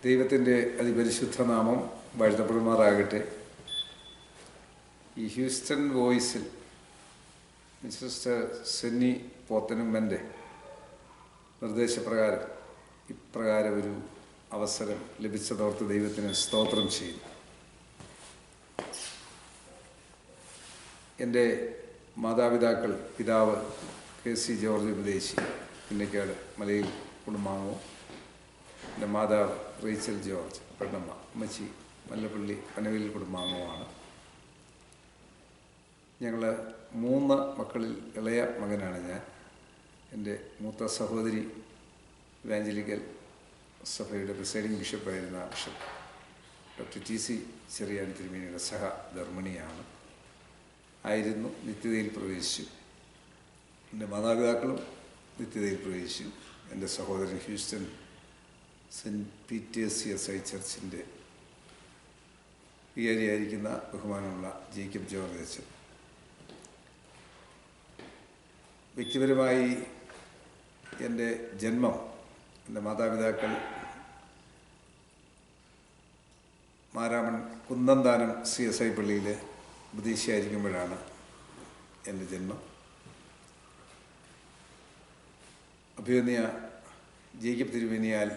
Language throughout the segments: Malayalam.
ദൈവത്തിൻ്റെ അതിപരിശുദ്ധ നാമം വാഴ്ത്തപ്പെടുമാറാകട്ടെ. ഈ ഹ്യൂസ്റ്റൺ വോയിസിൽ സിസ്റ്റർ സെന്നി പോത്തനുമ്മൻ്റെ നിർദ്ദേശപ്രകാരം ഇപ്രകാരം ഒരു അവസരം ലഭിച്ചതോർത്ത് ദൈവത്തിന് സ്തോത്രം ചെയ്യുന്നു. എൻ്റെ മാതാപിതാക്കൾ പിതാവ് KC ജോർജ് ഉപദേശി പിന്നക്കാട് മലയിൽ കുടുംബാംഗോ, എൻ്റെ മാതാവ് റീച്ചൽ ജോർജ് പെണ്ണമ്മ അമ്മച്ചി മല്ലപ്പള്ളി പനവിൽ കുടുംബാംഗമാണ്. ഞങ്ങൾ 3 മക്കളിൽ ഇളയ മകനാണ് ഞാൻ. എൻ്റെ മൂത്ത സഹോദരി ഇവാഞ്ചലിക്കൽ സഭയുടെ പ്രിസൈഡിംഗ് ബിഷപ്പായിരുന്ന ബിഷപ്പ് ഡോക്ടർ TC ചെറിയാൻ തിരുമേനിയുടെ സഹധർമ്മിണിയാണ് ആയിരുന്നു. നിത്യതയിൽ പ്രവേശിച്ചു. എൻ്റെ മാതാപിതാക്കളും നിത്യതയിൽ പ്രവേശിച്ചു. എൻ്റെ സഹോദരൻ ഹ്യൂസ്റ്റൺ സെൻറ്റ് പീറ്റേഴ്സ് CSI ചർച്ചിൻ്റെ വികാരിയായിരിക്കുന്ന ബഹുമാനമുള്ള ജേക്കബ് ജോർജ് അച്ഛൻ. വ്യക്തിപരമായി എൻ്റെ ജന്മം, എൻ്റെ മാതാപിതാക്കൾ മാരാമൺ കുന്നന്താനം CSI പള്ളിയിൽ ഉപദേശിയായിരിക്കുമ്പോഴാണ് എൻ്റെ ജന്മം. അഭിവന്യ ജേക്കബ് തിരുമേനിയാൽ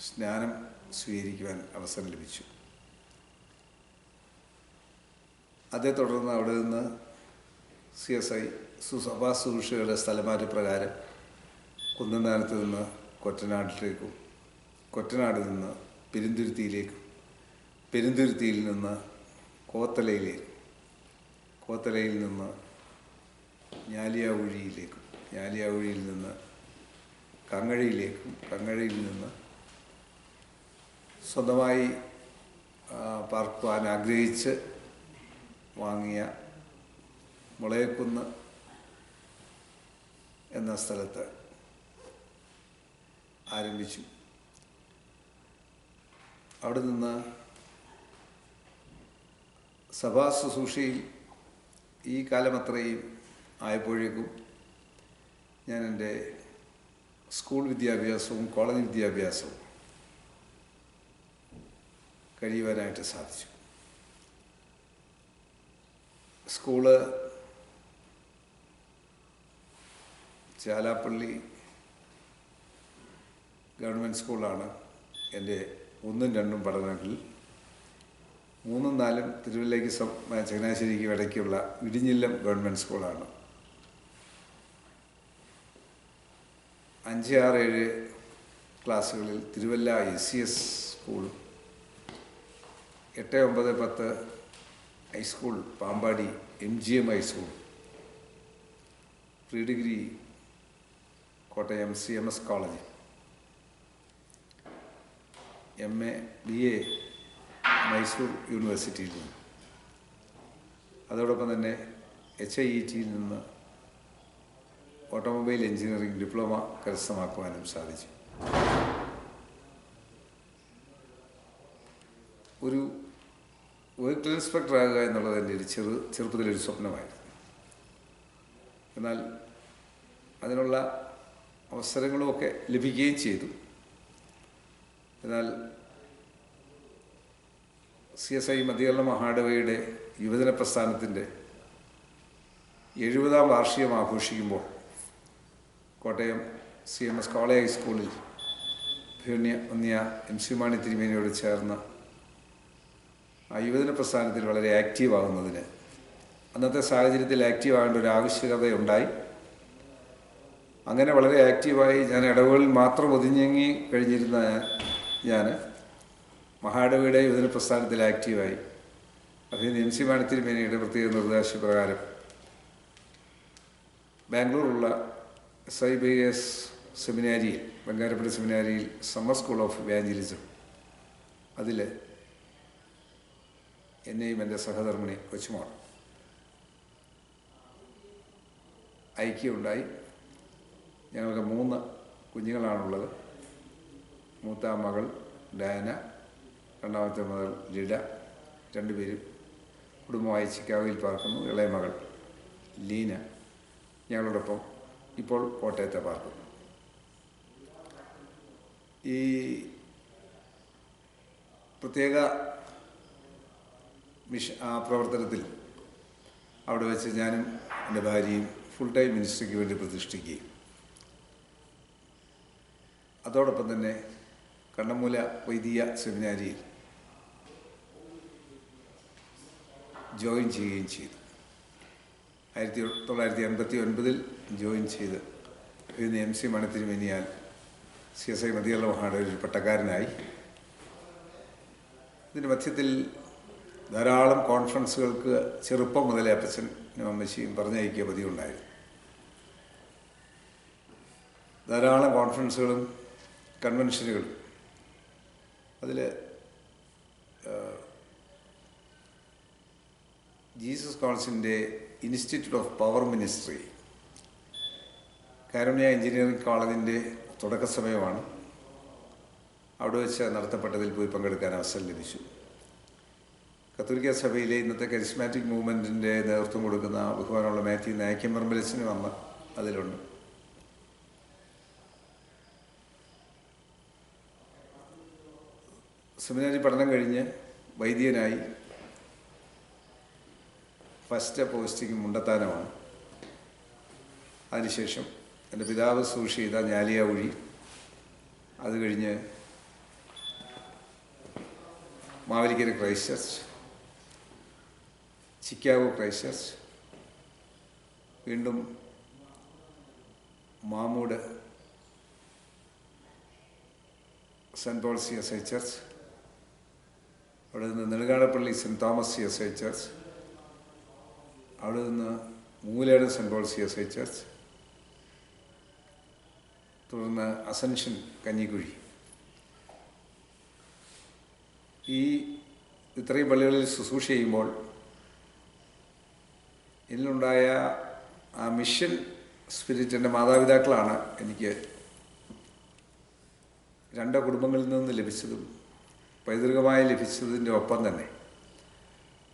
സ്നാനം സ്വീകരിക്കുവാൻ അവസരം ലഭിച്ചു. അതേ തുടർന്ന് അവിടെ നിന്ന് CSI സഭാ ശുശ്രൂഷയുടെ സ്ഥലമാറ്റപ്രകാരം കുന്നന്താനത്ത് നിന്ന് കൊറ്റനാട്ടിലേക്കും, കൊറ്റനാട് നിന്ന് പെരുന്തുരുത്തിയിലേക്കും, പെരുന്തുരുത്തിയിൽ നിന്ന് കോത്തലയിലേക്കും, കോത്തലയിൽ നിന്ന് ഞാലിയാവൂഴിയിലേക്കും, ഞാലിയാവൂഴിയിൽ നിന്ന് കങ്ങഴയിലേക്കും, കങ്ങഴയിൽ നിന്ന് സ്വന്തമായി പാർക്കുവാൻ ആഗ്രഹിച്ച് വാങ്ങിയ മുളയക്കുന്ന് എന്ന സ്ഥലത്ത് ആരംഭിച്ചു. അവിടെ നിന്ന് സഭാ ശുശ്രൂഷയിൽ ഈ കാലമത്രയും ആയപ്പോഴേക്കും ഞാൻ എൻ്റെ സ്കൂൾ വിദ്യാഭ്യാസവും കോളേജ് വിദ്യാഭ്യാസവും കഴിയുവാനായിട്ട് സാധിച്ചു. സ്കൂള് ചാലാപ്പള്ളി ഗവൺമെൻറ് സ്കൂളാണ്. എൻ്റെ 1ഉം 2ഉം പഠനങ്ങളിൽ 3ഉം 4ഉം തിരുവല്ലയ്ക്ക് ചങ്ങനാശ്ശേരിക്കും ഇടയ്ക്കുള്ള ഇടിഞ്ഞില്ലം ഗവൺമെൻറ് സ്കൂളാണ്. 5, 6, 7 ക്ലാസ്സുകളിൽ തിരുവല്ല SCS സ്കൂളും 8, 9, 10 high school Pampady MGM high school, pre degree Kottayam CMS college, MA BA Mysore യൂണിവേഴ്സിറ്റിയിൽ നിന്ന്, അതോടൊപ്പം തന്നെ HIETയിൽ നിന്ന് ഓട്ടോമൊബൈൽ എഞ്ചിനീയറിംഗ് ഡിപ്ലോമ കരസ്ഥമാക്കുവാനും സാധിച്ചു. ഒരു വെഹിക്കിൾ ഇൻസ്പെക്ടർ ആകുക എന്നുള്ളത് എൻ്റെ ഒരു ചെറുപ്പത്തിലൊരു സ്വപ്നമായിരുന്നു. എന്നാൽ അതിനുള്ള അവസരങ്ങളുമൊക്കെ ലഭിക്കുകയും ചെയ്തു. എന്നാൽ CSI മധ്യകേരള മഹായിടവകയുടെ യുവജന പ്രസ്ഥാനത്തിൻ്റെ 70ാം വാർഷികം ആഘോഷിക്കുമ്പോൾ കോട്ടയം CMS കോളേജ് ഹൈസ്കൂളിൽ അഭിവന്യ MC മാണി തിരുമേനിയോട് ചേർന്ന് ആ യുവജന പ്രസ്ഥാനത്തിൽ വളരെ ആക്റ്റീവാകുന്നതിന്, അന്നത്തെ സാഹചര്യത്തിൽ ആക്റ്റീവാകേണ്ട ഒരു ആവശ്യകതയുണ്ടായി. അങ്ങനെ വളരെ ആക്റ്റീവായി ഞാൻ ഇടവുകളിൽ മാത്രം ഒതുങ്ങി കഴിഞ്ഞിരുന്ന ഞാൻ മഹായിടവകയുടെ യുവജന പ്രസ്ഥാനത്തിൽ ആക്റ്റീവായി. അഭിവന്യ MC മാണി തിരുമേനിയുടെ പ്രത്യേക നിർദ്ദേശപ്രകാരം ബാംഗ്ലൂരുള്ള SIBS സെമിനാരിയിൽ, ബംഗാരപ്പള്ളി സെമിനാരിയിൽ സമ്മർ സ്കൂൾ ഓഫ് ഇവാഞ്ചലിസം, അതിൽ എന്നെയും എൻ്റെ സഹധർമ്മിണി കൊച്ചുമോൾ ഐക്യമുണ്ടായി. ഞങ്ങൾക്ക് 3 കുഞ്ഞുങ്ങളാണുള്ളത്. മൂത്ത മകൾ ഡയാന, രണ്ടാമത്തെ മകൾ ലിഡ, 2 പേരും കുടുംബമായി ചിക്കാഗോയിൽ പാർക്കുന്നു. ഇളയ മകൾ ലീന ഞങ്ങളോടൊപ്പം ഇപ്പോൾ കോട്ടയത്തെ പാർക്കുന്നു. ഈ പ്രത്യേക പ്രവർത്തനത്തിൽ അവിടെ വെച്ച് ഞാനും എൻ്റെ ഭാര്യയും ഫുൾ ടൈം മിനിസ്ട്രിക്ക് വേണ്ടി പ്രതിഷ്ഠിക്കുകയും അതോടൊപ്പം തന്നെ കണ്ണമൂല വൈദിക സെമിനാരിയിൽ ജോയിൻ ചെയ്യുകയും ചെയ്തു. 1989 ജോയിൻ ചെയ്ത് ഇന്ന് MC മണിത്തിരുമേനിയാൽ CSI മതിയുള്ള മഹാടെ ഒരു പട്ടക്കാരനായി. ഇതിൻ്റെ മധ്യത്തിൽ ധാരാളം കോൺഫറൻസുകൾക്ക് ചെറുപ്പം മുതലേ അപ്പച്ചനും അമ്മച്ചിയും പറഞ്ഞയക്കിയ പതിവുണ്ടായിരുന്നു. ധാരാളം കോൺഫറൻസുകളും കൺവെൻഷനുകളും. അതിൽ ജീസസ് കോൾസിൻ്റെ institute of power ministry Karunya engineering കോളേജിൻ്റെ തുടക്ക സമയമാണ്. അവിടെ വെച്ച് നടത്തപ്പെട്ടതിൽ പോയി പങ്കെടുക്കാൻ അവസരം ലഭിച്ചു. കത്തോലിക്ക സഭയിലെ ഇന്നത്തെ കരിസ്മാറ്റിക് മൂവ്മെൻറ്റിൻ്റെ നേതൃത്വം കൊടുക്കുന്ന ബഹുമാനമുള്ള മാത്യു നായ്ക്കമ്പർമലസിന് വന്ന് അതിലുണ്ട്. സെമിനാരി പഠനം കഴിഞ്ഞ് വൈദികനായി. First posting മുണ്ടത്താനമാണ്. അതിനുശേഷം എൻ്റെ പിതാവ് സൂക്ഷ ചെയ്ത ഞാലിയാവഴി, അത് കഴിഞ്ഞ് Mavelikara Christ Church, Chicago Christ Church, വീണ്ടും Mamood Saint Paul CSI church, അവിടെ നിന്ന് Nedungadappally Saint Thomas CSI church, അവിടെ നിന്ന് Mooledu Saint Paul CSI church, തുടർന്ന് അസൻഷൻ കഞ്ഞിക്കുഴി. ഇത്രയും പള്ളികളിൽ ശുശ്രൂഷ ചെയ്യുമ്പോൾ ഇതിലുണ്ടായ ആ മിഷൻ സ്പിരിറ്റ് എൻ്റെ മാതാപിതാക്കളാണ് എനിക്ക് 2 കുടുംബങ്ങളിൽ നിന്ന് ലഭിച്ചതും പൈതൃകമായി ലഭിച്ചതിൻ്റെ ഒപ്പം തന്നെ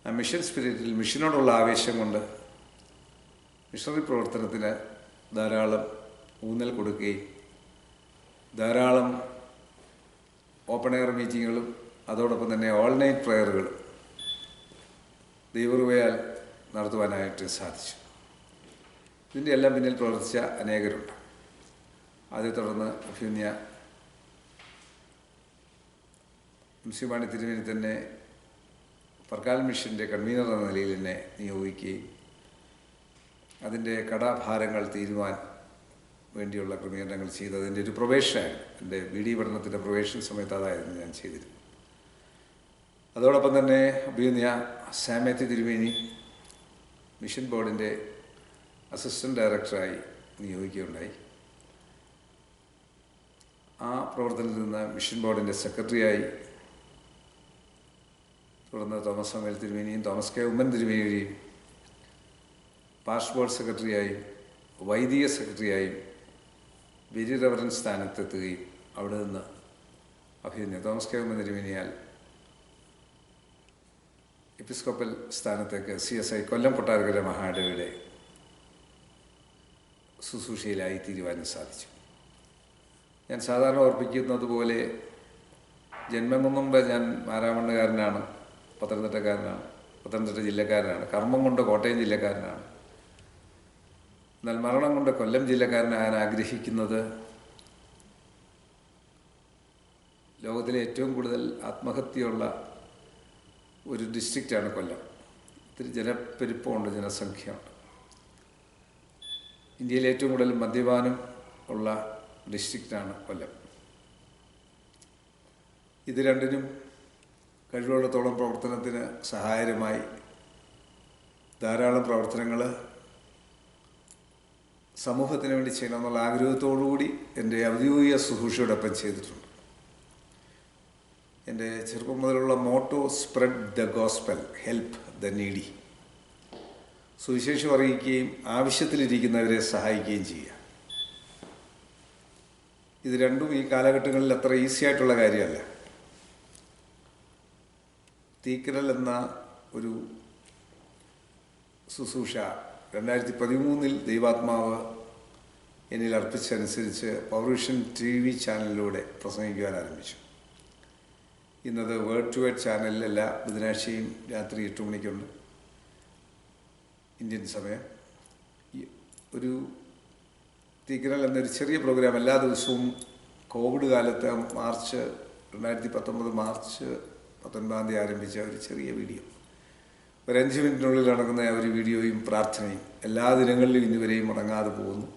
ആ മിഷൻ സ്പിരിറ്റിൽ മിഷനോടുള്ള ആവേശം കൊണ്ട് മിഷണറി പ്രവർത്തനത്തിന് ധാരാളം ഊന്നൽ കൊടുക്കുകയും ധാരാളം ഓപ്പൺ എയർ മീറ്റിങ്ങുകളും അതോടൊപ്പം തന്നെ ഓൾ നൈറ്റ് പ്രയറുകളും ദൈവകൃപയാൽ നടത്തുവാനായിട്ട് സാധിച്ചു. ഇതിൻ്റെ എല്ലാം പിന്നിൽ പ്രവർത്തിച്ച അനേകരുണ്ട്. അതേ തുടർന്ന് അഭ്യുന്യ MC മണിത്തിരുമേനി തന്നെ പർക്കാൽ മിഷൻ്റെ കൺവീനർ എന്ന നിലയിൽ എന്നെ നിയോഗിക്കുകയും അതിൻ്റെ കടാഭാരങ്ങൾ തീരുവാൻ വേണ്ടിയുള്ള ക്രമീകരണങ്ങൾ ചെയ്തതിൻ്റെ ഒരു പ്രൊബേഷനാണ്. എൻ്റെ BD പഠനത്തിൻ്റെ പ്രൊബേഷൻ സമയത്ത് അതായിരുന്നു ഞാൻ ചെയ്തിരുന്നത്. അതോടൊപ്പം തന്നെ അഭ്യുന്യ സാമേത്തി തിരുമേനി മിഷൻ ബോർഡിൻ്റെ അസിസ്റ്റൻറ്റ് ഡയറക്ടറായി നിയോഗിക്കുകയുണ്ടായി. ആ പ്രവർത്തനത്തിൽ നിന്ന് മിഷൻ ബോർഡിൻ്റെ സെക്രട്ടറിയായി, തുടർന്ന് തോമസ് സാമുവേൽ തിരുമേനിയും തോമസ് K. ഉമ്മൻ തിരുമേനിയും പാസ്റ്റ് ബോർഡ് സെക്രട്ടറിയായും വൈദിക സെക്രട്ടറിയായും വെരി റെവറൻസ് സ്ഥാനത്തെത്തുകയും അവിടെ നിന്ന് അഭ്യുന്യ തോമസ് K. ഉമ്മൻ തിരുമേനിയാൽ എപ്പിസ്കോപ്പൽ സ്ഥാനത്തേക്ക് CSI കൊല്ലം കൊട്ടാരക്കര മഹാദേവയുടെ ശുശ്രൂഷയിലായി തീരുവാനും സാധിച്ചു. ഞാൻ സാധാരണ ഓർപ്പിക്കുന്നത് പോലെ ജന്മം കൊണ്ട് ഞാൻ മാരാമണ്ണുകാരനാണ്, പത്തനംതിട്ട ജില്ലക്കാരനാണ്. കർമ്മം കൊണ്ട് കോട്ടയം ജില്ലക്കാരനാണ്. എന്നാൽ മരണം കൊണ്ട് കൊല്ലം ജില്ലക്കാരനാകാൻ ആഗ്രഹിക്കുന്നത് ലോകത്തിലെ ഏറ്റവും കൂടുതൽ ആത്മഹത്യയുള്ള ഒരു ഡിസ്ട്രിക്റ്റാണ് കൊല്ലം. ഒത്തിരി ജനപ്പെരുപ്പമുണ്ട്, ജനസംഖ്യയുണ്ട്. ഇന്ത്യയിലെ ഏറ്റവും കൂടുതൽ മദ്യപാനം ഉള്ള ഡിസ്ട്രിക്റ്റാണ് കൊല്ലം. ഇത് രണ്ടിനും കഴിവുള്ളിടത്തോളം പ്രവർത്തനത്തിന് സഹായകരമായി ധാരാളം പ്രവർത്തനങ്ങൾ സമൂഹത്തിന് വേണ്ടി ചെയ്യണമെന്നുള്ള ആഗ്രഹത്തോടുകൂടി എൻ്റെ ഔദ്യോഗിക ശുശ്രൂഷയോടൊപ്പം ചെയ്തിട്ടുണ്ട്. എൻ്റെ ചെറുപ്പം മുതലുള്ള motto spread the gospel, help the needy. സുവിശേഷം അറിയിക്കുകയും ആവശ്യത്തിലിരിക്കുന്നവരെ സഹായിക്കുകയും ചെയ്യുക. ഇത് രണ്ടും ഈ കാലഘട്ടങ്ങളിൽ അത്ര ഈസി ആയിട്ടുള്ള കാര്യമല്ല. തീക്കരൽ എന്ന ഒരു ശുശ്രൂഷ 2013 ദൈവാത്മാവ് എന്നിൽ അർപ്പിച്ചനുസരിച്ച് പൗർവിഷൻ TV ചാനലിലൂടെ പ്രസംഗിക്കുവാൻ ആരംഭിച്ചു. ഇന്നത് വേർഡ് ടു വേർഡ് ചാനലിൽ എല്ലാ ബുധനാഴ്ചയും രാത്രി 8 മണിക്കുണ്ട് ഇന്ത്യൻ സമയം. ഒരു തിഗ്രൽ എന്നൊരു ചെറിയ പ്രോഗ്രാം എല്ലാ ദിവസവും കോവിഡ് കാലത്ത് മാർച്ച് 2019 മാർച്ച് 19 ആരംഭിച്ച ഒരു ചെറിയ വീഡിയോ, ഒരു 5 മിനിറ്റിനുള്ളിൽ നടക്കുന്ന ഒരു വീഡിയോയും പ്രാർത്ഥനയും എല്ലാ ദിനങ്ങളിലും ഇന്നുവരെയും മുടങ്ങാതെ പോകുന്നു.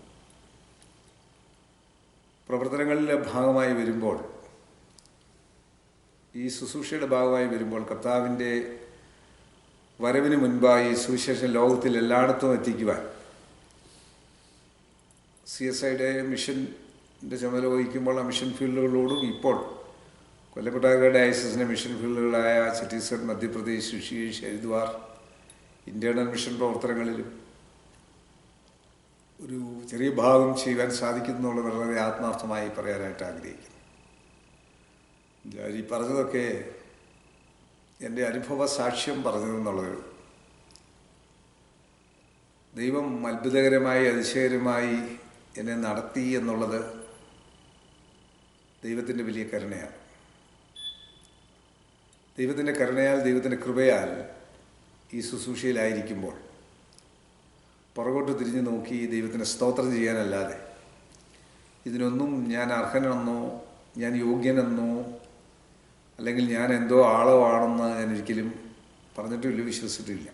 പ്രവർത്തനങ്ങളിലെ ഭാഗമായി വരുമ്പോൾ, ഈ ശുശ്രൂഷയുടെ ഭാഗമായി വരുമ്പോൾ കർത്താവിൻ്റെ വരവിന് മുൻപായി സുവിശേഷം ലോകത്തിൽ എല്ലായിടത്തും എത്തിക്കുവാൻ CSIയുടെ മിഷൻ്റെ ചുമതല വഹിക്കുമ്പോൾ ആ മിഷൻ ഫീൽഡുകളോടും ഇപ്പോൾ കൊല്ലപ്പെട്ടവരുടെ ഡയസിസിൻ്റെ മിഷൻ ഫീൽഡുകളായ ഛത്തീസ്ഗഡ്, മധ്യപ്രദേശ്, ഋഷികേശ്, ഹരിദ്വാർ ഇൻ്റേണൽ മിഷൻ പ്രവർത്തനങ്ങളിലും ഒരു ചെറിയ ഭാഗം ചെയ്യുവാൻ സാധിക്കുന്നു എന്നുള്ളത് വളരെ ആത്മാർത്ഥമായി പറയാനായിട്ട് ആഗ്രഹിക്കുന്നു. ഈ പറഞ്ഞതൊക്കെ എൻ്റെ അനുഭവ സാക്ഷ്യം പറഞ്ഞതെന്നുള്ളത്, ദൈവം അത്ഭുതകരമായി അതിശയകരമായി എന്നെ നടത്തി എന്നുള്ളത് ദൈവത്തിൻ്റെ വലിയ കരുണയാണ്. ദൈവത്തിൻ്റെ കരുണയാൽ, ദൈവത്തിൻ്റെ കൃപയാൽ ഈ ശുശ്രൂഷയിലായിരിക്കുമ്പോൾ പുറകോട്ട് തിരിഞ്ഞു നോക്കി ദൈവത്തിന് സ്തോത്രം ചെയ്യാനല്ലാതെ ഇതിനൊന്നും ഞാൻ അർഹനെന്നോ ഞാൻ യോഗ്യനെന്നോ അല്ലെങ്കിൽ ഞാൻ എന്തോ ആളോ ആണെന്ന് ഞാൻ ഒരിക്കലും പറഞ്ഞിട്ടുമില്ല, വിശ്വസിച്ചിട്ടില്ല.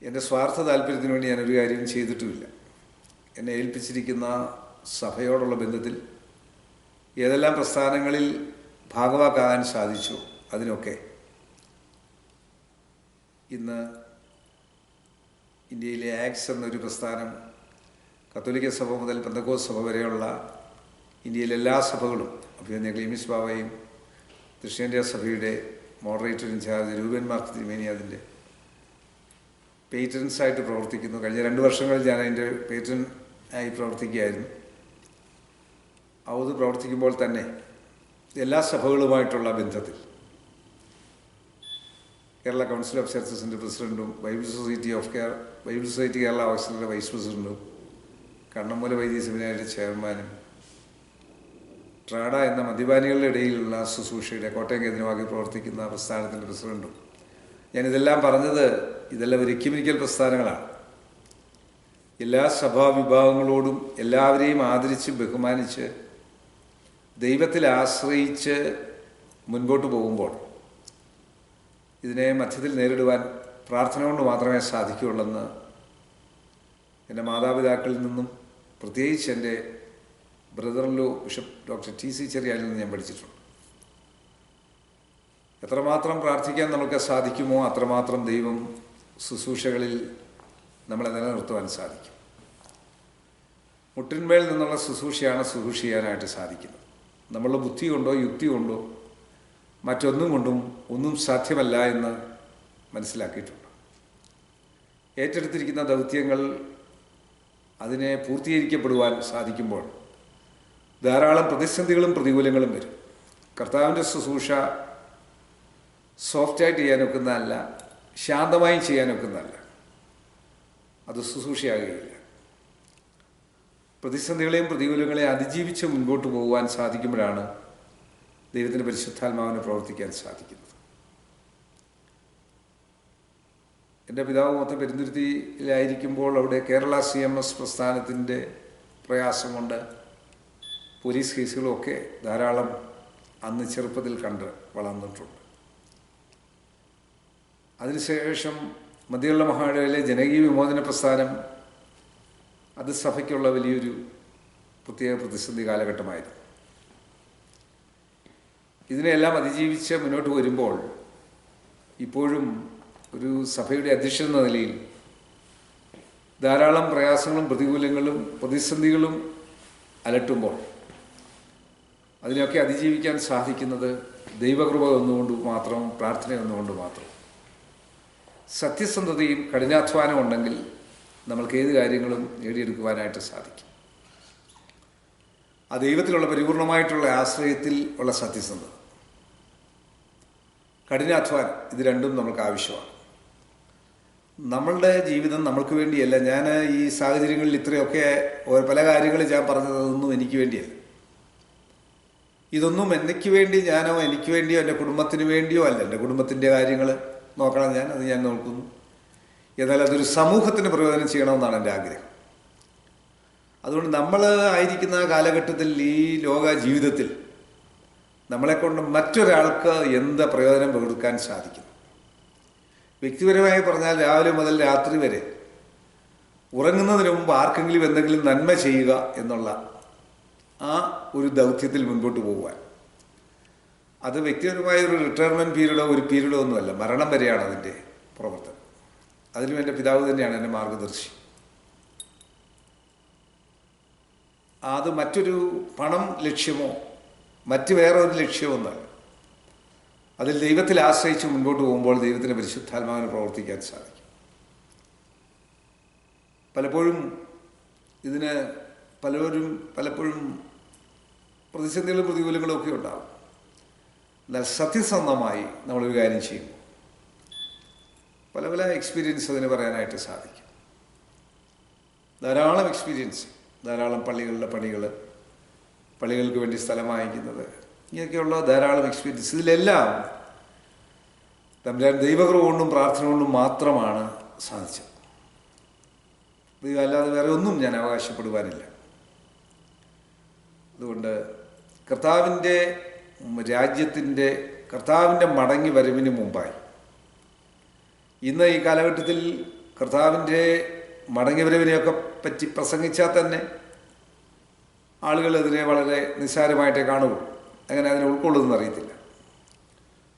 എൻ്റെ സ്വാർത്ഥ താല്പര്യത്തിന് വേണ്ടി ഞാനൊരു കാര്യം ചെയ്തിട്ടുമില്ല. എന്നെ ഏൽപ്പിച്ചിരിക്കുന്ന സഭയോടുള്ള ബന്ധത്തിൽ ഏതെല്ലാം പ്രസ്ഥാനങ്ങളിൽ ഭാഗവാക്കാകാൻ സാധിച്ചോ അതിനൊക്കെ ഇന്ന് ഇന്ത്യയിലെ ആക്സ് എന്നൊരു പ്രസ്ഥാനം കത്തോലിക്ക സഭ മുതൽ പെന്തക്കോസ്ത് സഭ വരെയുള്ള ഇന്ത്യയിലെ എല്ലാ സഭകളും, അഭിവന്യ ക്ലീമിസ് ബാവയും ദക്ഷിണേന്ത്യ സഭയുടെ മോഡറേറ്റർ ഇൻചാർജ് രൂപൻ മാർക്ക് തിരുമേനി അതിൻ്റെ പേറ്റൻസായിട്ട് പ്രവർത്തിക്കുന്നു. കഴിഞ്ഞ 2 വർഷങ്ങളിൽ ഞാൻ അതിൻ്റെ പേറ്റൻ ആയി പ്രവർത്തിക്കുകയായിരുന്നു. അത് പ്രവർത്തിക്കുമ്പോൾ തന്നെ എല്ലാ സഭകളുമായിട്ടുള്ള ബന്ധത്തിൽ കേരള കൗൺസിൽ ഓഫ് ചർച്ചസിൻ്റെ പ്രസിഡൻറ്റും Bible society Kerala auxiliary vice പ്രസിഡൻറ്റും കണ്ണമ്മൂല വൈദ്യ സെമിനാരിയുടെ ചെയർമാനും ട്രാഡ എന്ന മദ്യപാനികളുടെ ഇടയിലുള്ള ശുശ്രൂഷയുടെ കോട്ടയം കേന്ദ്രമാക്കി പ്രവർത്തിക്കുന്ന പ്രസ്ഥാനത്തിൻ്റെ പ്രസിഡൻറ്റും. ഞാനിതെല്ലാം പറഞ്ഞത്, ഇതെല്ലാം ഒരു എക്യുമെനിക്കൽ പ്രസ്ഥാനങ്ങളാണ്. എല്ലാ സഭാവിഭാഗങ്ങളോടും എല്ലാവരെയും ആദരിച്ച് ബഹുമാനിച്ച് ദൈവത്തിൽ ആശ്രയിച്ച് മുൻപോട്ട് പോകുമ്പോൾ ഇതിനെ മധ്യത്തിൽ നേരിടുവാൻ പ്രാർത്ഥന കൊണ്ട് മാത്രമേ സാധിക്കുകയുള്ളെന്ന് എൻ്റെ മാതാപിതാക്കളിൽ നിന്നും പ്രത്യേകിച്ച് എൻ്റെ ബ്രദറിലോ ബിഷപ്പ് ഡോക്ടർ TC ചെറിയാനിൽ നിന്ന് ഞാൻ പഠിച്ചിട്ടുണ്ട്. എത്രമാത്രം പ്രാർത്ഥിക്കാൻ നമുക്ക് സാധിക്കുമോ അത്രമാത്രം ദൈവം ശുശ്രൂഷകളിൽ നമ്മളെ നിലനിർത്തുവാൻ സാധിക്കും. മുട്ടിന്മേൽ നിന്നുള്ള ശുശ്രൂഷയാണ് ശുശ്രൂഷ ചെയ്യാനായിട്ട് സാധിക്കുന്നത്. നമ്മളുടെ ബുദ്ധി കൊണ്ടോ യുക്തി കൊണ്ടോ മറ്റൊന്നും കൊണ്ടും ഒന്നും സാധ്യമല്ല എന്ന് മനസ്സിലാക്കിയിട്ടുണ്ട്. ഏറ്റെടുത്തിരിക്കുന്ന ദൗത്യങ്ങൾ അതിനെ പൂർത്തീകരിക്കപ്പെടുവാൻ സാധിക്കുമ്പോൾ ധാരാളം പ്രതിസന്ധികളും പ്രതികൂലങ്ങളും വരും. കർത്താവിൻ്റെ ശുശ്രൂഷ സോഫ്റ്റായിട്ട് ചെയ്യാനൊക്കുന്നതല്ല, ശാന്തമായി ചെയ്യാനൊക്കുന്നതല്ല. അത് ശുശ്രൂഷയാകുകയില്ല. പ്രതിസന്ധികളെയും പ്രതികൂലങ്ങളെയും അതിജീവിച്ച് മുൻപോട്ട് പോകുവാൻ സാധിക്കുമ്പോഴാണ് ദൈവത്തിൻ്റെ പരിശുദ്ധാത്മാവിന് പ്രവർത്തിക്കാൻ സാധിക്കുന്നത്. എൻ്റെ പിതാവ് മൊത്തം പെരുന്തുരുത്തിയിലായിരിക്കുമ്പോൾ അവിടെ കേരള CMS പ്രസ്ഥാനത്തിൻ്റെ പ്രയാസം കൊണ്ട് പോലീസ് കേസുകളൊക്കെ ധാരാളം അന്ന് ചെറുപ്പത്തിൽ കണ്ട് വളർന്നിട്ടുണ്ട്. അതിനുശേഷം മധ്യകേരള മഹായിടവയിലെ ജനകീയ വിമോചന പ്രസ്ഥാനം, അത് സഭയ്ക്കുള്ള വലിയൊരു പ്രത്യേക പ്രതിസന്ധി കാലഘട്ടമായിരുന്നു. ഇതിനെല്ലാം അതിജീവിച്ച് മുന്നോട്ട് വരുമ്പോൾ ഇപ്പോഴും ഒരു സഭയുടെ അധ്യക്ഷൻ എന്ന നിലയിൽ ധാരാളം പ്രയാസങ്ങളും പ്രതികൂലങ്ങളും പ്രതിസന്ധികളും അലട്ടുമ്പോൾ അതിനെയൊക്കെ അതിജീവിക്കാൻ സാധിക്കുന്നത് ദൈവകൃപ ഒന്നുകൊണ്ട് മാത്രം, പ്രാർത്ഥന ഒന്നുകൊണ്ട് മാത്രം. സത്യസന്ധതയും കഠിനാധ്വാനം ഉണ്ടെങ്കിൽ നമ്മൾക്ക് ഏത് കാര്യങ്ങളും നേടിയെടുക്കുവാനായിട്ട് സാധിക്കും. ആ ദൈവത്തിലുള്ള പരിപൂർണമായിട്ടുള്ള ആശ്രയത്തിൽ ഉള്ള സത്യസന്ധത, കഠിനാധ്വാനം, ഇത് രണ്ടും നമുക്ക് ആവശ്യമാണ്. നമ്മളുടെ ജീവിതം നമ്മൾക്ക് വേണ്ടിയല്ല. ഞാൻ ഈ സാഹചര്യങ്ങളിൽ ഇത്രയൊക്കെ പല കാര്യങ്ങളും ഞാൻ പറഞ്ഞതൊന്നും എനിക്ക് വേണ്ടിയല്ല. ഇതൊന്നും എനിക്ക് വേണ്ടി ഞാനോ എനിക്ക് വേണ്ടിയോ എൻ്റെ കുടുംബത്തിന് വേണ്ടിയോ അല്ല. എൻ്റെ കുടുംബത്തിൻ്റെ കാര്യങ്ങൾ നോക്കണം, അത് ഞാൻ നോക്കുന്നു. എന്നാൽ അതൊരു സമൂഹത്തിന് പ്രയോജനം ചെയ്യണമെന്നാണ് എൻ്റെ ആഗ്രഹം. അതുകൊണ്ട് നമ്മൾ ആയിരിക്കുന്ന കാലഘട്ടത്തിൽ, ഈ ലോക ജീവിതത്തിൽ നമ്മളെക്കൊണ്ട് മറ്റൊരാൾക്ക് എന്ത് പ്രയോജനം കൊടുക്കാൻ സാധിക്കും? വ്യക്തിപരമായി പറഞ്ഞാൽ രാവിലെ മുതൽ രാത്രി വരെ ഉറങ്ങുന്നതിന് മുമ്പ് ആർക്കെങ്കിലും എന്തെങ്കിലും നന്മ ചെയ്യുക എന്നുള്ള ആ ഒരു ദൗത്യത്തിൽ മുൻപോട്ട് പോകുവാൻ. അത് വ്യക്തിപരമായ ഒരു റിട്ടയർമെൻറ്റ് പീരീഡോ ഒരു പീരീഡോ ഒന്നുമല്ല, മരണം വരെയാണ് അതിൻ്റെ പ്രവർത്തനം. അതിലും എൻ്റെ പിതാവ് തന്നെയാണ് എൻ്റെ മാർഗദർശി. അത് മറ്റൊരു പണം ലക്ഷ്യമോ മറ്റ് വേറെ ഒരു ലക്ഷ്യമൊന്നുമല്ല. അതിൽ ദൈവത്തിൽ ആശ്രയിച്ച് മുൻപോട്ട് പോകുമ്പോൾ ദൈവത്തിൻ്റെ പരിശുദ്ധാത്മാവിന് പ്രവർത്തിക്കാൻ സാധിക്കും. പലപ്പോഴും ഇതിന് പലപ്പോഴും പ്രതിസന്ധികളും പ്രതികൂലങ്ങളും ഒക്കെ ഉണ്ടാകും. എന്നാൽ സത്യസന്ധമായി നമ്മളൊരു കാര്യം ചെയ്യുമ്പോൾ പല എക്സ്പീരിയൻസ് അതിന് പറയാനായിട്ട് സാധിക്കും. ധാരാളം എക്സ്പീരിയൻസ്, ധാരാളം പള്ളികളുടെ പണികൾ, പള്ളികൾക്ക് വേണ്ടി സ്ഥലം വാങ്ങിക്കുന്നത്, ഇങ്ങനെയൊക്കെയുള്ള ധാരാളം എക്സ്പീരിയൻസ്. ഇതിലെല്ലാം തമ്പുരാൻ ദൈവകൃപ കൊണ്ടും പ്രാർത്ഥന കൊണ്ടും മാത്രമാണ് സാധിച്ചത്. അല്ലാതെ വേറെ ഒന്നും ഞാൻ അവകാശപ്പെടുവാനില്ല. അതുകൊണ്ട് കർത്താവിൻ്റെ മടങ്ങി വരവിന് മുമ്പായി, ഇന്ന് ഈ കാലഘട്ടത്തിൽ കർത്താവിൻ്റെ മടങ്ങി വരവിനെയൊക്കെ പറ്റി പ്രസംഗിച്ചാൽ തന്നെ ആളുകൾ അതിനെ വളരെ നിസ്സാരമായിട്ടേ കാണുകയുള്ളൂ. അങ്ങനെ അതിനെ ഉൾക്കൊള്ളുന്നതെന്ന് അറിയത്തില്ല.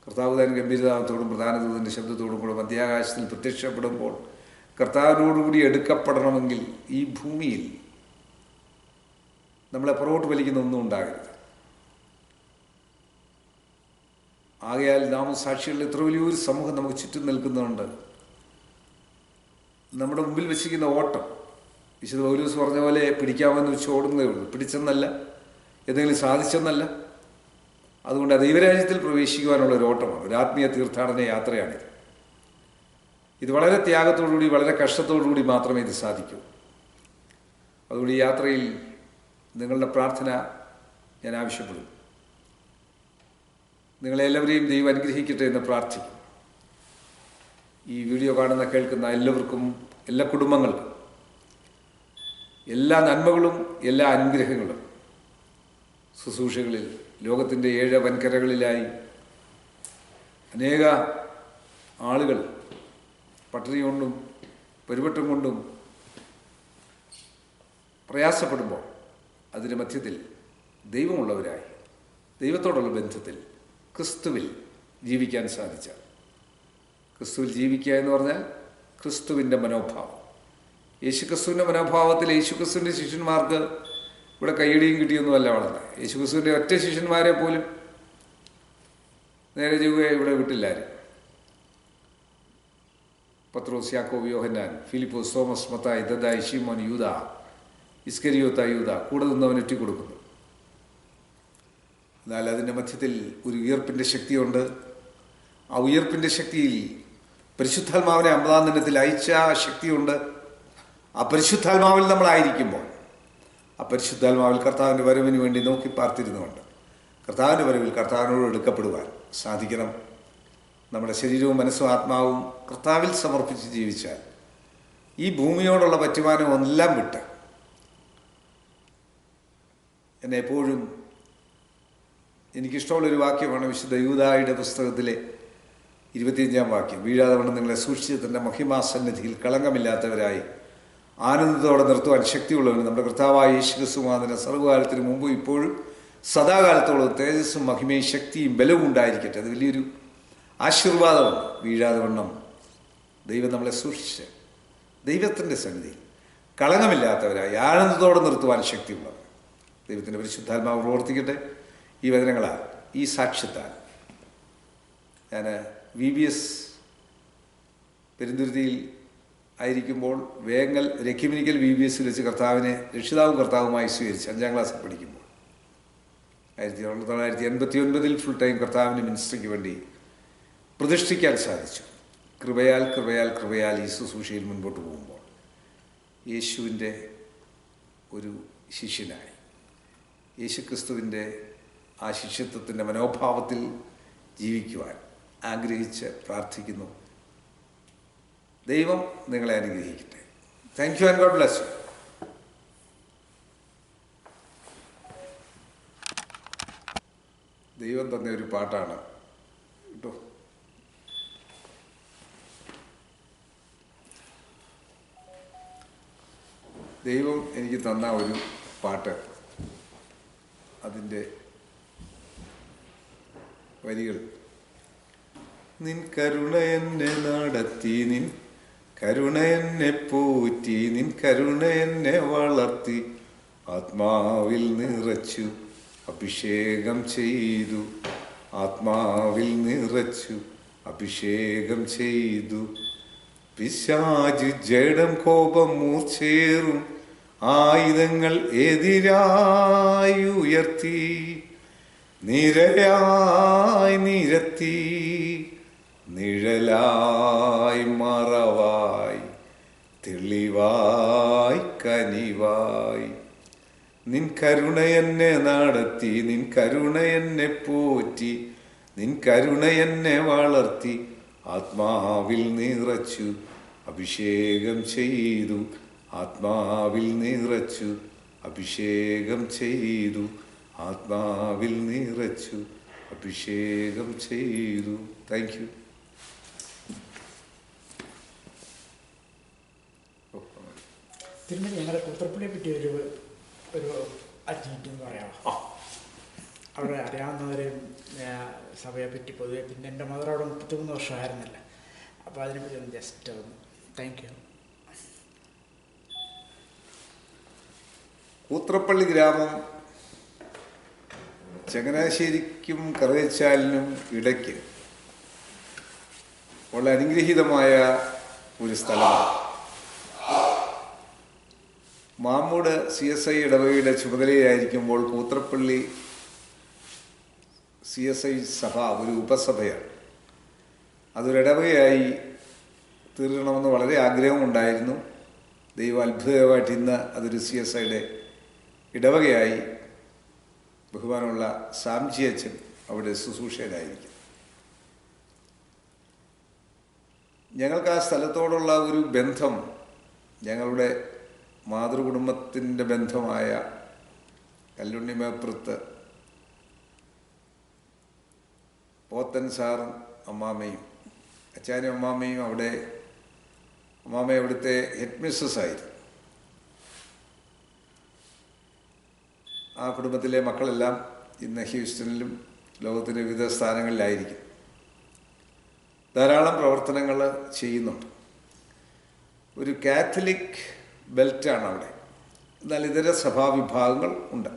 കർത്താവ് താൻ ഗംഭീരനാമത്തോടും പ്രധാന ദൂതൻ്റെ ശബ്ദത്തോടും കൂടെ മധ്യാകാശത്തിൽ പ്രത്യക്ഷപ്പെടുമ്പോൾ കർത്താവിനോടുകൂടി എടുക്കപ്പെടണമെങ്കിൽ ഈ ഭൂമിയിൽ നമ്മളെ പുറകോട്ട് വലിക്കുന്ന ഒന്നും ഉണ്ടാകരുത്. ആകയാൽ നാമസാക്ഷികളിൽ ഇത്ര വലിയൊരു സമൂഹം നമുക്ക് ചുറ്റും നിൽക്കുന്നുണ്ട്. നമ്മുടെ മുമ്പിൽ വെച്ചിരിക്കുന്ന ഓട്ടം വിശുദ്ധ പൗലോസ് പറഞ്ഞ പോലെ പിടിക്കാമെന്ന് വെച്ച് ഓടുന്നതേ ഉള്ളൂ. പിടിച്ചെന്നല്ല, എന്തെങ്കിലും സാധിച്ചെന്നല്ല. അതുകൊണ്ട് ആ ദൈവരാജ്യത്തിൽ പ്രവേശിക്കുവാനുള്ള ഒരു ഓട്ടമാണ്, ഒരു ആത്മീയ തീർത്ഥാടന യാത്രയാണിത്. ഇത് വളരെ ത്യാഗത്തോടുകൂടി, വളരെ കഷ്ടത്തോടുകൂടി മാത്രമേ ഇത് സാധിക്കൂ. അതുകൊണ്ട് ഈ യാത്രയിൽ നിങ്ങളുടെ പ്രാർത്ഥന ഞാൻ ആവശ്യപ്പെടും. നിങ്ങളെല്ലാവരെയും ദൈവം അനുഗ്രഹിക്കട്ടെ എന്ന് പ്രാർത്ഥിക്കും. ഈ വീഡിയോ കാണുന്ന കേൾക്കുന്ന എല്ലാവർക്കും, എല്ലാ കുടുംബങ്ങൾക്കും എല്ലാ നന്മകളും എല്ലാ അനുഗ്രഹങ്ങളും. ശുശ്രൂഷകളിൽ ലോകത്തിൻ്റെ 7 വൻകരകളിലായി അനേക ആളുകൾ പട്ടിണി കൊണ്ടും പെരുവട്ടം കൊണ്ടും പ്രയാസപ്പെടുമ്പോൾ അതിൻ്റെ മധ്യത്തിൽ ദൈവമുള്ളവരായി, ദൈവത്തോടുള്ള ബന്ധത്തിൽ ക്രിസ്തുവിൽ ജീവിക്കാൻ സാധിച്ചാൽ, ക്രിസ്തുവിൽ ജീവിക്കുക എന്ന് പറഞ്ഞാൽ ക്രിസ്തുവിൻ്റെ മനോഭാവം, യേശുക്രിസ്തുവിൻ്റെ മനോഭാവത്തിൽ യേശുക്രിസ്തുവിൻ്റെ ശിഷ്യന്മാർക്ക് ഇവിടെ കയ്യടിയും കിട്ടിയൊന്നുമല്ല വളർന്നത്. യേശുക്രിസ്തുവിൻ്റെ ഒറ്റ ശിഷ്യന്മാരെ പോലും നേരെ ചെയ്യുകയെ ഇവിടെ വിട്ടില്ലാരും. പത്രോസ്, യാക്കോബ്, യോഹന്നാൻ, ഫിലിപ്പോസ്, തോമസ്, മത്തായി, ദദായി, ശിമോൻ, യൂദ, ഇസ്കരിയോത്ത യൂദ കൂടെ നിന്നവൻ ഒറ്റിക്കൊടുക്കുന്നു. എന്നാൽ അതിൻ്റെ മധ്യത്തിൽ ഒരു ഉയർപ്പിൻ്റെ ശക്തിയുണ്ട്. ആ ഉയർപ്പിൻ്റെ ശക്തിയിൽ പരിശുദ്ധാത്മാവിനെ 50-ാം ദിനത്തിൽ അയച്ച ആ ശക്തിയുണ്ട്. ആ പരിശുദ്ധാത്മാവിൽ നമ്മളായിരിക്കുമ്പോൾ, ആ പരിശുദ്ധാത്മാവിൽ കർത്താവിൻ്റെ വരവിന് വേണ്ടി നോക്കി പാർത്തിരുന്നുകൊണ്ട് കർത്താവിൻ്റെ വരവിൽ കർത്താവിനോട് എടുക്കപ്പെടുവാൻ സാധിക്കണം. നമ്മുടെ ശരീരവും മനസ്സും ആത്മാവും കർത്താവിൽ സമർപ്പിച്ച് ജീവിച്ചാൽ ഈ ഭൂമിയോടുള്ള പറ്റുമാനം എല്ലാം വിട്ട്, എന്നെ എപ്പോഴും എനിക്കിഷ്ടമുള്ളൊരു വാക്യമാണ് വിശുദ്ധ യൂദായുടെ പുസ്തകത്തിലെ 25-ാം വാക്യം. വീഴാതെ വണ്ണം നിങ്ങളെ സൂക്ഷിച്ച് തൻ്റെ മഹിമാസന്നിധിയിൽ കളങ്കമില്ലാത്തവരായി ആനന്ദത്തോടെ നിർത്തുവാൻ ശക്തിയുള്ളവന് നമ്മുടെ കർത്താവായ യേശുക്രിസ്തുവിന്റെ സർവ്വകാലത്തിന് മുമ്പും ഇപ്പോഴും സദാകാലത്തോളം തേജസ്സും മഹിമയും ശക്തിയും ബലവും ഉണ്ടായിരിക്കട്ടെ. അത് വലിയൊരു ആശീർവാദമാണ്. വീഴാതെ വണ്ണം ദൈവം നമ്മളെ സൂക്ഷിച്ച് ദൈവത്തിൻ്റെ സന്നിധിയിൽ കളങ്കമില്ലാത്തവരായി ആനന്ദത്തോടെ നിർത്തുവാൻ ശക്തിയുള്ളവർ. ദൈവത്തിൻ്റെ പരിശുദ്ധാത്മാവ് പ്രവർത്തിക്കട്ടെ. ഈ വചനങ്ങളാൽ, ഈ സാക്ഷ്യത്താൽ ഞാൻ VBS പെരുന്തുരുത്തിയിൽ ആയിരിക്കുമ്പോൾ വേങ്ങൽ രക്യുമിനിക്കൽ VBSൽ വെച്ച് കർത്താവിനെ രക്ഷിതാവും കർത്താവുമായി സ്വീകരിച്ച് 5-ാം ക്ലാസ്സിൽ പഠിക്കുമ്പോൾ 1989 ഫുൾ ടൈം കർത്താവിൻ്റെ മിനിസ്ട്രിക്ക് വേണ്ടി പ്രതിഷ്ഠിക്കാൻ സാധിച്ചു. കൃപയാൽ ഈ ശുശ്രൂഷയിൽ മുൻപോട്ട് പോകുമ്പോൾ യേശുവിൻ്റെ ഒരു ശിഷ്യനായി, യേശുക്രിസ്തുവിൻ്റെ ആ ശിഷ്യത്വത്തിൻ്റെ മനോഭാവത്തിൽ ജീവിക്കുവാൻ ആഗ്രഹിച്ച് പ്രാർത്ഥിക്കുന്നു. ദൈവം നിങ്ങളെ അനുഗ്രഹിക്കട്ടെ. Thank you and God bless U. ദൈവം തന്ന ഒരു പാട്ടാണ് കേട്ടോ. ദൈവം എനിക്ക് തന്ന ഒരു പാട്ട്, അതിൻ്റെ വരികൾ: നിൻ കരുണ എന്നെ നടത്തി, നിൻ കരുണ എന്നെ പോറ്റി, നിൻ കരുണ എന്നെ വളർത്തി, ആത്മാവിൽ നിറച്ചു അഭിഷേകം ചെയ്തു, ആത്മാവിൽ നിറച്ചു അഭിഷേകം ചെയ്തു. പിശാച് ജഡം കോപം മൂർച്ചേറും ആയുധങ്ങൾ എതിരായി ഉയർത്തി, നിരയായി നിരത്തി, നിഴലായി മറവായി, തെളിവായി കനിവായി. നിൻ കരുണ എന്നെ നടത്തി, നിൻ കരുണ എന്നെ പോറ്റി, നിൻ കരുണ എന്നെ വളർത്തി, ആത്മാവിൽ നിറച്ചു അഭിഷേകം ചെയ്തു, ആത്മാവിൽ നിറച്ചു അഭിഷേകം ചെയ്തു, ആത്മാവിൽ നിറച്ചു അഭിഷേകം ചെയ്തു. Thank you. തിരുമേനി, ഞങ്ങളുടെ കൂത്രപ്പള്ളിയെ പറ്റി ഒരു അജ്ഞാറ്റ് എന്ന് പറയാമോ? അവിടെ അറിയാവുന്നവരെയും സഭയെ പറ്റി പൊതുവെ, പിന്നെ എൻ്റെ മദർ അവിടെ 33 വർഷമായിരുന്നില്ല. അപ്പോൾ അതിനെപ്പറ്റി ഒന്ന് ജസ്റ്റ് ഒന്ന്. Thank you. കൂത്രപ്പള്ളി ഗ്രാമം ചങ്ങനാശ്ശേരിക്കും കറുകച്ചാലിനും ഇടയ്ക്ക് ഉള്ള അനുഗ്രഹീതമായ ഒരു സ്ഥലമാണ്. മാമ്മൂട് CSI ഇടവകയുടെ ചുമതലയായിരിക്കുമ്പോൾ കൂത്രപ്പള്ളി CSI സഭ ഒരു ഉപസഭയാണ്. അതൊരിടവകയായി തീർക്കണമെന്ന് വളരെ ആഗ്രഹമുണ്ടായിരുന്നു. ദൈവം അത്ഭുതമായിട്ട് ഇന്ന് അതൊരു CSIയുടെ ഇടവകയായി ബഹുമാനമുള്ള സാംജി അച്ഛൻ അവിടെ ശുശ്രൂഷയിലായിരിക്കും. ഞങ്ങൾക്ക് ആ സ്ഥലത്തോടുള്ള ഒരു ബന്ധം ഞങ്ങളുടെ മാതൃകുടുംബത്തിൻ്റെ ബന്ധമായ കല്ലുണ്ണി മേപ്പുറത്ത് പോത്തൻ സാറും അമ്മാമ്മയും അച്ചാനും അമ്മാമ്മയും അമ്മാമ്മ അവിടുത്തെ ഹെഡ് മിസ്സസ് ആയിരുന്നു. ആ കുടുംബത്തിലെ മക്കളെല്ലാം ഇന്ന് ഹ്യൂസ്റ്റണിലും ലോകത്തിൻ്റെ വിവിധ സ്ഥാനങ്ങളിലായിരിക്കും. ധാരാളം പ്രവർത്തനങ്ങൾ ചെയ്യുന്നുണ്ട്. ഒരു കാത്തലിക് ബെൽറ്റാണ് അവിടെ, എന്നാൽ ഇതര സഭാവിഭാഗങ്ങൾ ഉണ്ട്.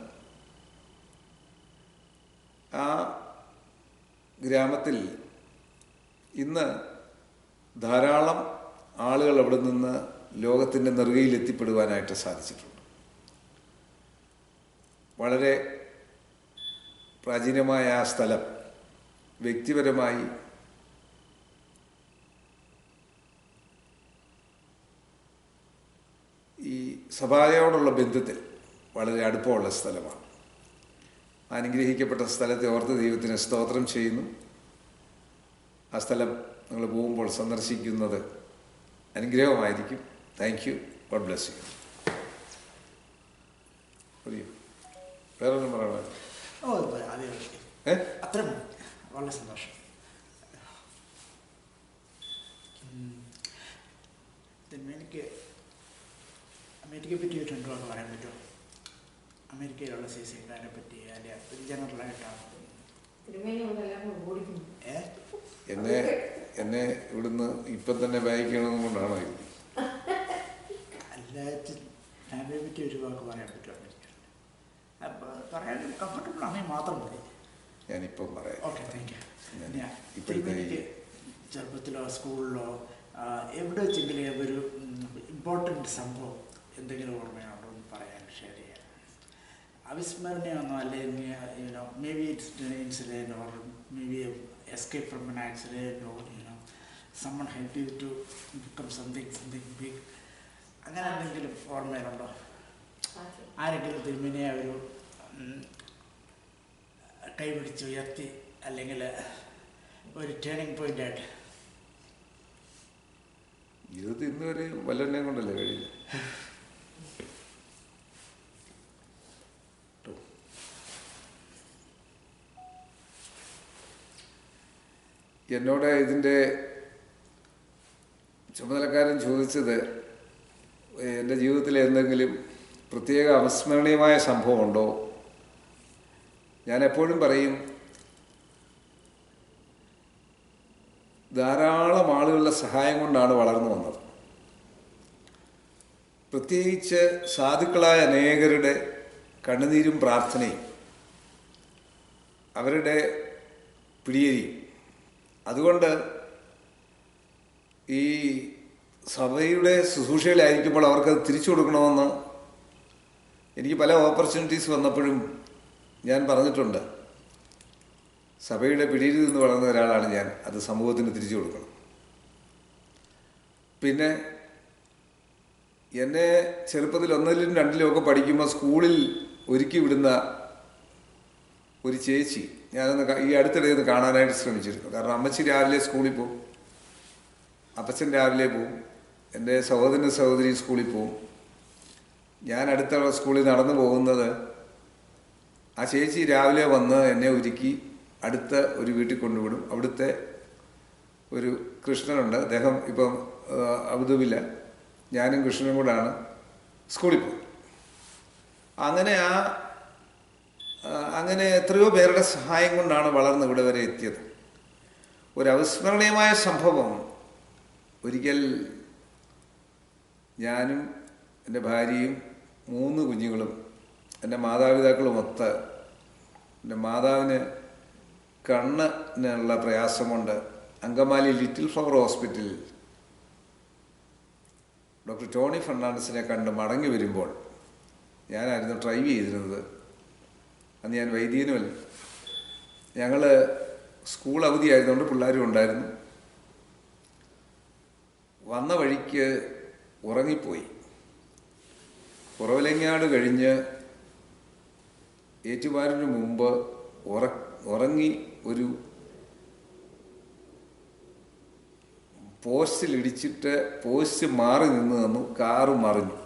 ആ ഗ്രാമത്തിൽ ഇന്ന് ധാരാളം ആളുകൾ അവിടെ നിന്ന് ലോകത്തിൻ്റെ നെറുകയിൽ എത്തിപ്പെടുവാനായിട്ട് സാധിച്ചിട്ടുണ്ട്. വളരെ പ്രാചീനമായ ആ സ്ഥലം വ്യക്തിപരമായി ഈ സഭയോടുള്ള ബന്ധത്തിൽ വളരെ അടുപ്പമുള്ള സ്ഥലമാണ്. അനുഗ്രഹിക്കപ്പെട്ട സ്ഥലത്തെ ഓർത്ത് ദൈവത്തിന് സ്തോത്രം ചെയ്യുന്നു. ആ സ്ഥലം നിങ്ങൾ പോകുമ്പോൾ സന്ദർശിക്കുന്നത് അനുഗ്രഹമായിരിക്കും. Thank you. God bless you. പറയൂ, വേറൊന്നും പറയണോ? അത്ര വളരെ സന്തോഷം. എനിക്ക് അമേരിക്കയെ പറ്റി ഒരു 2 വാക്ക് പറയാൻ പറ്റുമോ? അമേരിക്കയിലുള്ള CSIക്കാരെ പറ്റി അല്ലെങ്കിൽ ജനറലായിട്ടാണ്. എന്നെ ഇവിടുന്ന് ഇപ്പം തന്നെ വായിക്കണമെന്ന് കൊണ്ടാണോ? അല്ലാത്ത ഫാമിലിയെ പറ്റി ഒരു വാക്ക് പറയാൻ പറ്റുമോ? പറയാൻ കംഫർട്ടബിൾ ആണെങ്കിൽ മാത്രം മതി. ഞാനിപ്പം പറയാം. Okay, thank you. ഇപ്പോഴത്തെ ചെറുപ്പത്തിലോ സ്കൂളിലോ എവിടെ വെച്ചെങ്കിലും ഒരു ഇമ്പോർട്ടൻ്റ് സംഭവം എന്തെങ്കിലും ഓർമ്മയുണ്ടോ എന്ന് പറയാൻ ഷെയർ ചെയ്യാം. അവിസ്മരണീയമൊന്നും അല്ലെങ്കിൽ may be it's incident or may be escape from an accident or someone helped you to become something big. അങ്ങനെ എന്തെങ്കിലും ഓർമ്മയിലുണ്ടോ? ആരെങ്കിലും തിരുമേനിയെ കൈപിടിച്ചുയർത്തി അല്ലെങ്കിൽ ഒരു ടേണിംഗ് പോയിൻ്റായിട്ട്? ജീവിതത്തിൽ ഇന്ന് വരെ വല്ലവനെയും കൊണ്ടല്ലേ കഴിയില്ല. എന്നോട് ഇതിൻ്റെ ചുമതലക്കാരൻ ചോദിച്ചത് എൻ്റെ ജീവിതത്തിൽ എന്തെങ്കിലും പ്രത്യേക അവിസ്മരണീയമായ സംഭവമുണ്ടോ? ഞാൻ എപ്പോഴും പറയും, ധാരാളം ആളുകളുടെ സഹായം കൊണ്ടാണ് വളർന്നു വന്നത്. പ്രത്യേകിച്ച് സാധുക്കളായ അനേകരുടെ കണ്ണുനീരും പ്രാർത്ഥനയും അവരുടെ പിടിയേരിയും. അതുകൊണ്ട് ഈ സഭയുടെ ശുശ്രൂഷയിലായിരിക്കുമ്പോൾ അവർക്കത് തിരിച്ചു കൊടുക്കണമെന്ന് എനിക്ക് പല ഓപ്പർച്യൂണിറ്റീസ് വന്നപ്പോഴും ഞാൻ പറഞ്ഞിട്ടുണ്ട്. സഭയുടെ പിടിയിൽ നിന്ന് വളർന്ന ഒരാളാണ് ഞാൻ, അത് സമൂഹത്തിന് തിരിച്ചു കൊടുക്കണം. പിന്നെ എന്നെ ചെറുപ്പത്തിൽ 1ലും 2ലും ഒക്കെ പഠിക്കുമ്പോൾ സ്കൂളിൽ ഒരുക്കി വിടുന്ന ഒരു ചേച്ചി ഞാനൊന്ന് ഈ അടുത്തിടെ ഒന്ന് കാണാനായിട്ട് ശ്രമിച്ചിരുന്നു. കാരണം അമ്മച്ചി രാവിലെ സ്കൂളിൽ പോകും, അപ്പച്ചൻ രാവിലെ പോവും, എൻ്റെ സഹോദരൻ സഹോദരി സ്കൂളിൽ പോവും. ഞാൻ അടുത്തുള്ള സ്കൂളിൽ നടന്നു പോകുന്നത് ആ ചേച്ചി രാവിലെ വന്ന് എന്നെ ഒരുക്കി അടുത്ത ഒരു വീട്ടിൽ കൊണ്ടുവിടും. അവിടുത്തെ ഒരു കൃഷ്ണനുണ്ട്, അദ്ദേഹം ഇപ്പം അബുദാബിയില്ല, ഞാനും കൃഷ്ണനും കൂടാണ് സ്കൂളിൽ പോകും. അങ്ങനെ എത്രയോ പേരുടെ സഹായം കൊണ്ടാണ് വളർന്ന് ഇവിടെ വരെ എത്തിയത്. ഒരു അവിസ്മരണീയമായ സംഭവം, ഒരിക്കൽ ഞാനും എൻ്റെ ഭാര്യയും 3 കുഞ്ഞുങ്ങളും എൻ്റെ മാതാപിതാക്കളുമൊത്ത്, എൻ്റെ മാതാവിന് കണ്ണിനുള്ള പ്രയാസം കൊണ്ട് അങ്കമാലി ലിറ്റിൽ ഫ്ലവർ ഹോസ്പിറ്റലിൽ ഡോക്ടർ ടോണി ഫെർണാണ്ടസിനെ കണ്ട് മടങ്ങി വരുമ്പോൾ, ഞാനായിരുന്നു ഡ്രൈവ് ചെയ്തിരുന്നത്, അന്ന് ഞാൻ വൈദികനുമല്ല. ഞങ്ങൾ സ്കൂൾ അവധിയായതുകൊണ്ട് പിള്ളേരും ഉണ്ടായിരുന്നു. വന്ന വഴിക്ക് ഉറങ്ങിപ്പോയി. കുറവലങ്ങാട് കഴിഞ്ഞ് ഏറ്റുമാനൂരിന് മുമ്പ് ഉറങ്ങി ഒരു പോസ്റ്റിലിടിച്ചിട്ട് പോസ്റ്റ് മാറി നിന്നു. കാറ് മറിഞ്ഞു.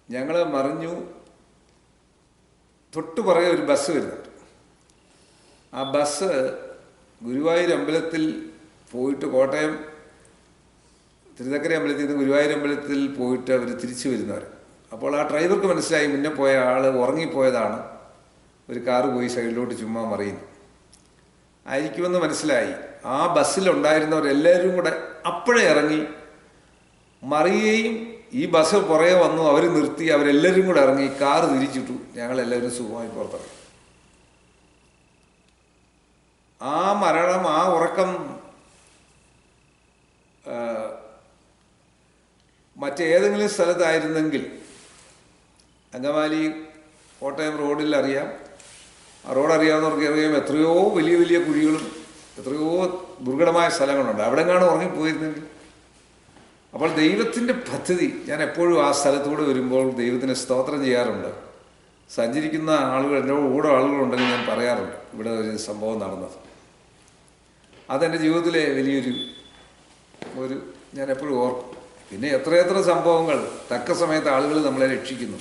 ഞങ്ങൾ മറിഞ്ഞു. തൊട്ടുപുറകെ ഒരു ബസ് വരുന്നുണ്ട്. ആ ബസ് ഗുരുവായൂർ അമ്പലത്തിൽ പോയിട്ട്, കോട്ടയം തിരുനക്കര അമ്പലത്തിൽ നിന്ന് ഗുരുവായൂർ അമ്പലത്തിൽ പോയിട്ട് അവർ തിരിച്ചു വരുന്നവർ. അപ്പോൾ ആ ഡ്രൈവർക്ക് മനസ്സിലായി മുന്നേ പോയ ആൾ ഉറങ്ങിപ്പോയതാണ്, ഒരു കാറ് പോയി സൈഡിലോട്ട് ചുമ്മാ മറിയുന്നു ആയിരിക്കുമെന്ന് മനസ്സിലായി. ആ ബസ്സിലുണ്ടായിരുന്നവരെല്ലാവരും കൂടെ അപ്പോഴേ ഇറങ്ങി മറിയുകയും ഈ ബസ് പുറകെ വന്നു, അവർ നിർത്തി, അവരെല്ലാവരും കൂടെ ഇറങ്ങി കാറ് തിരിച്ചിട്ടു. ഞങ്ങളെല്ലാവരും സുഖമായി പുറത്തിറങ്ങി. ആ മരണം, ആ ഉറക്കം മറ്റേതെങ്കിലും സ്ഥലത്തായിരുന്നെങ്കിൽ, അങ്കമാലി കോട്ടയം റോഡിൽ അറിയാം, ആ റോഡ് അറിയാവുന്നവർക്ക് അറിയാം, എത്രയോ വലിയ വലിയ കുഴികളും എത്രയോ ദുർഘടമായ സ്ഥലങ്ങളുണ്ട്. അവിടെങ്ങാണ് ഉറങ്ങിപ്പോയിരുന്നെങ്കിൽ. അപ്പോൾ ദൈവത്തിൻ്റെ പദ്ധതി, ഞാൻ എപ്പോഴും ആ സ്ഥലത്തൂടെ വരുമ്പോൾ ദൈവത്തിന് സ്തോത്രം ചെയ്യാറുണ്ട്. സഞ്ചരിക്കുന്ന ആളുകൾ, എൻ്റെ കൂടെ ആളുകളുണ്ടെങ്കിൽ ഞാൻ പറയാറുണ്ട് ഇവിടെ ഒരു സംഭവം നടന്നത്. അതെൻ്റെ ജീവിതത്തിലെ വലിയൊരു ഞാൻ എപ്പോഴും ഓർക്കും. പിന്നെ എത്രയെത്ര സംഭവങ്ങൾ തക്ക സമയത്ത് ആളുകൾ നമ്മളെ രക്ഷിക്കുന്നു.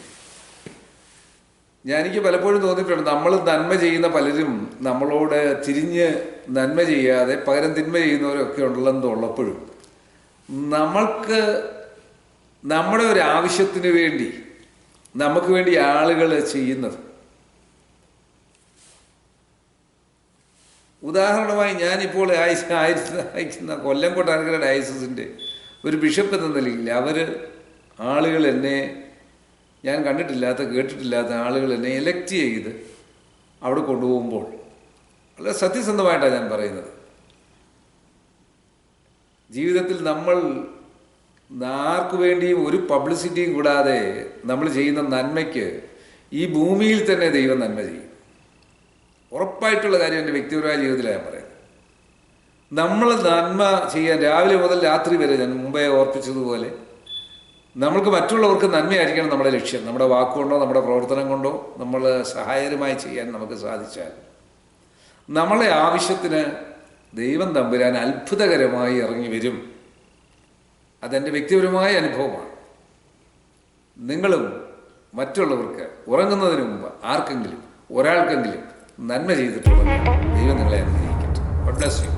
എനിക്ക് പലപ്പോഴും തോന്നിയിട്ടുണ്ട്, നമ്മൾ നന്മ ചെയ്യുന്ന പലരും നമ്മളോട് തിരിഞ്ഞ് നന്മ ചെയ്യാതെ പകരം തിന്മ ചെയ്യുന്നവരൊക്കെ ഉള്ളപ്പോഴും നമ്മൾക്ക് നമ്മുടെ ഒരു ആവശ്യത്തിന് വേണ്ടി നമുക്ക് വേണ്ടി ആളുകൾ ചെയ്യുന്നത്. ഉദാഹരണമായി ഞാനിപ്പോൾ അയക്കുന്ന കൊല്ലം കൊട്ടാരക്കര ഡയസിൻ്റെ ഒരു ബിഷപ്പ് എന്ന നിലയിൽ ആളുകൾ എന്നെ, ഞാൻ കണ്ടിട്ടില്ലാത്ത കേട്ടിട്ടില്ലാത്ത ആളുകൾ എന്നെ എലക്റ്റ് ചെയ്ത് അവിടെ കൊണ്ടുപോകുമ്പോൾ വളരെ സത്യസന്ധമായിട്ടാണ് ഞാൻ പറയുന്നത്. ജീവിതത്തിൽ നമ്മൾ ആർക്കു വേണ്ടിയും ഒരു പബ്ലിസിറ്റിയും കൂടാതെ നമ്മൾ ചെയ്യുന്ന നന്മയ്ക്ക് ഈ ഭൂമിയിൽ തന്നെ ദൈവം നന്മ ചെയ്യും. ഉറപ്പായിട്ടുള്ള കാര്യം എൻ്റെ വ്യക്തിപരമായ ജീവിതത്തിലാണ് ഞാൻ പറയുന്നത്. നമ്മൾ നന്മ ചെയ്യാൻ രാവിലെ മുതൽ രാത്രി വരെ, ഞാൻ മുമ്പേ ഓർപ്പിച്ചതുപോലെ, നമ്മൾക്ക് മറ്റുള്ളവർക്ക് നന്മയായിരിക്കണം നമ്മുടെ ലക്ഷ്യം. നമ്മുടെ വാക്കുകൊണ്ടോ നമ്മുടെ പ്രവർത്തനം കൊണ്ടോ നമ്മൾ സഹായകരമായി ചെയ്യാൻ നമുക്ക് സാധിച്ചാൽ നമ്മളെ ആവശ്യത്തിന് ദൈവം തമ്പുരാൻ അത്ഭുതകരമായി ഇറങ്ങി വരും. അതെൻ്റെ വ്യക്തിപരമായ അനുഭവമാണ്. നിങ്ങളും മറ്റുള്ളവർക്ക് ഉറങ്ങുന്നതിന് മുമ്പ് ആർക്കെങ്കിലും ഒരാൾക്കെങ്കിലും നന്മ ചെയ്തിട്ടുണ്ടെങ്കിൽ ദൈവം നിങ്ങളെ അനുഗ്രഹിക്കട്ടെ. God bless U.